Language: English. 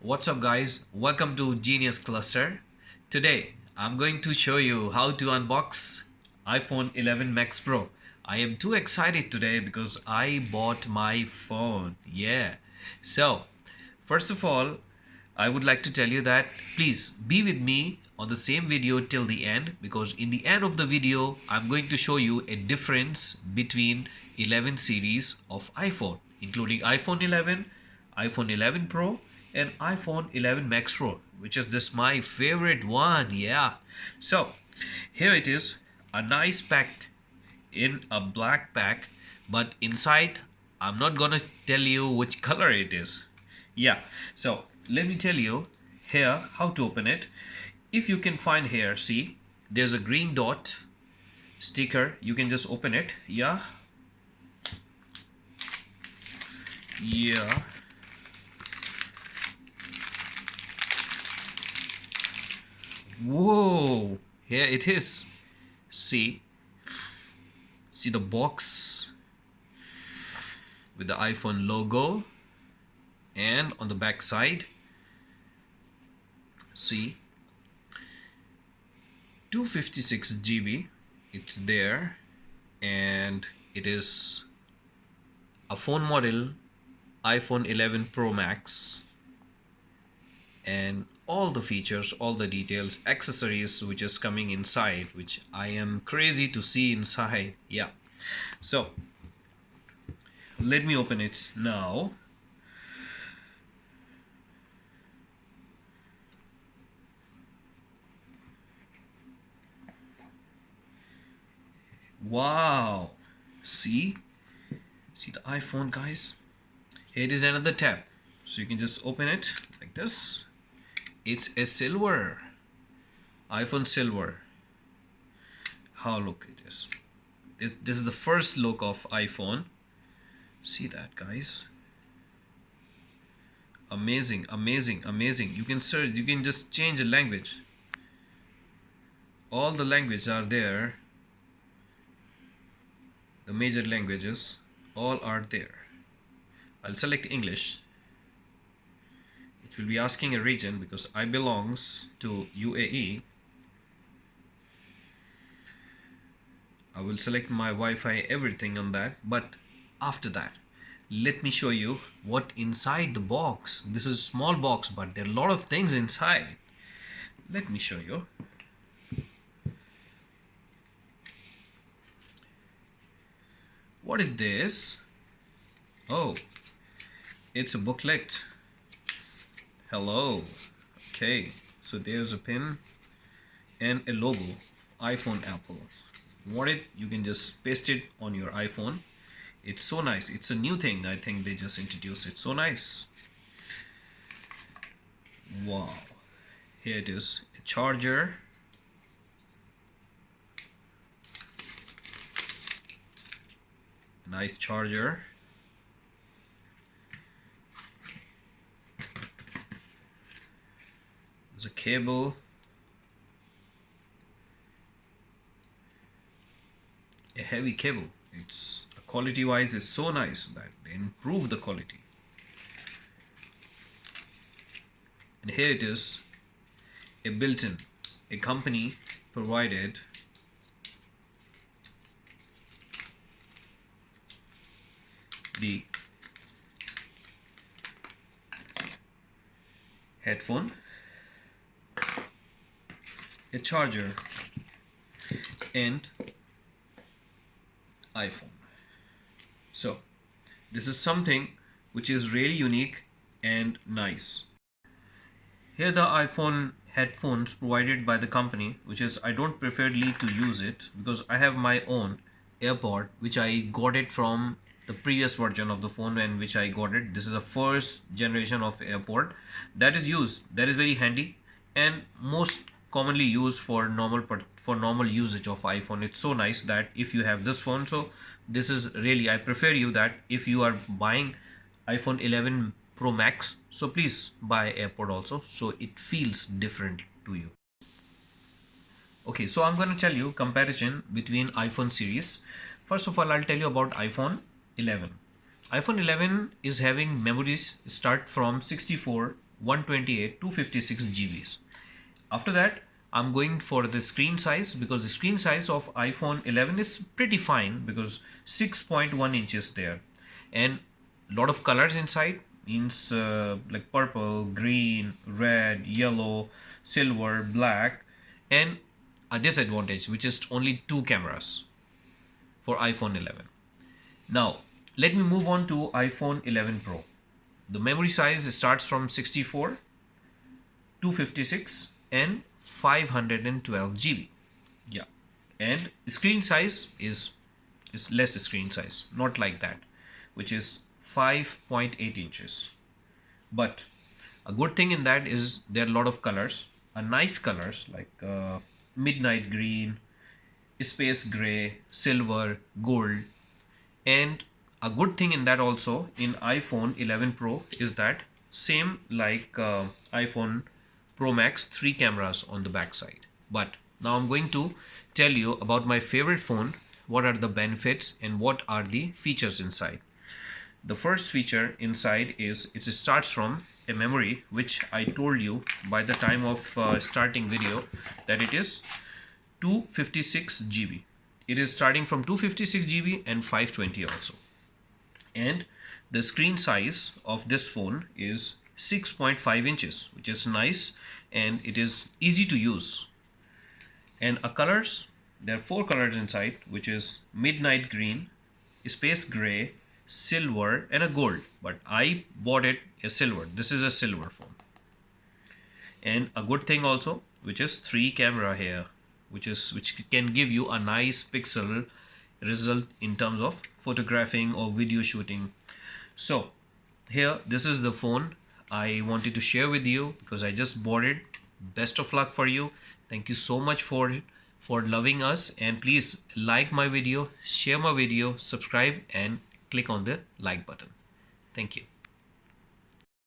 What's up guys, welcome to Genius Cluster. Today I'm going to show you how to unbox iPhone 11 Max Pro. I am too excited today because I bought my phone. So first of all, I would like to tell you that please be with me on the same video till the end, because in the end of the video I'm going to show you a difference between 11 series of iPhone, including iPhone 11, iPhone 11 Pro and iPhone 11 Max Pro, which is this my favorite one. So here it is, a nice pack in a black pack, but inside I'm not gonna tell you which color it is. So let me tell you here how to open it. If you can find here, see there's a green dot sticker, you can just open it. Whoa, here it is. See the box with the iPhone logo, and on the back side see 256 GB, it's there, and it is a phone model iPhone 11 Pro Max, and all the features, all the details, accessories which is coming inside, which I am crazy to see inside. So let me open it now. Wow, see the iPhone, guys. Here it is, another tab, so you can just open it like this. It's a silver iPhone, silver. How look it is. This is the first look of iPhone. See that, guys. Amazing. You can search, you can just change the language. All the languages are there. The major languages all are there. I'll select English. It will be asking a region because I belongs to UAE. I will select my Wi-Fi, everything on that. But after that, let me show you what inside the box. This is a small box, but there are a lot of things inside. Let me show you. What is this? Oh, it's a booklet. Hello. Okay, so there's a pin and a logo, iPhone, Apple. Want it, you can just paste it on your iPhone. It's so nice. It's a new thing, I think they just introduced it. So nice. Wow, here it is, a charger. Nice charger. There's a cable. A heavy cable. It's quality wise is so nice that they improve the quality. And here it is, a built-in, a company provided the headphone, a charger, and iPhone. So this is something which is really unique and nice. Here the iPhone headphones provided by the company, which is I don't preferably to use it because I have my own AirPod which I got it from the previous version of the phone, and which I got it. This is the first generation of AirPod that is used, that is very handy and most commonly used for normal usage of iPhone. It's so nice that if you have this phone, so this is really, I prefer you that if you are buying iPhone 11 Pro Max, so please buy AirPod also, so it feels different to you. Okay, so I'm going to tell you comparison between iPhone series. First of all, I'll tell you about iPhone 11. iPhone 11 is having memories start from 64 128 256 GBs. After that, I'm going for the screen size, because the screen size of iPhone 11 is pretty fine, because 6.1 inches there, and lot of colors inside, means like purple, green, red, yellow, silver, black, and a disadvantage, which is only two cameras for iPhone 11. Now let me move on to iPhone 11 Pro. The memory size starts from 64, 256 and 512 GB. Yeah, and screen size is less screen size, not like that, which is 5.8 inches. But a good thing in that is there are a lot of colors, nice colors like midnight green, space gray, silver, gold. And a good thing in that also in iPhone 11 Pro is that same like iPhone Pro Max, three cameras on the back side. But now I'm going to tell you about my favorite phone, what are the benefits and what are the features inside. The first feature inside is it starts from a memory, which I told you by the time of starting video that it is 256 GB. It is starting from 256 GB and 520 also. And the screen size of this phone is 6.5 inches, which is nice and it is easy to use. And colors, there are four colors inside, which is midnight green, space gray, silver and a gold, but I bought it a silver. This is a silver phone. And a good thing also, which is three camera here, which can give you a nice pixel result in terms of photographing or video shooting. So here, this is the phone I wanted to share with you because I just bought it. Best of luck for you. Thank you so much for loving us, and please like my video, share my video, subscribe and click on the like button. Thank you.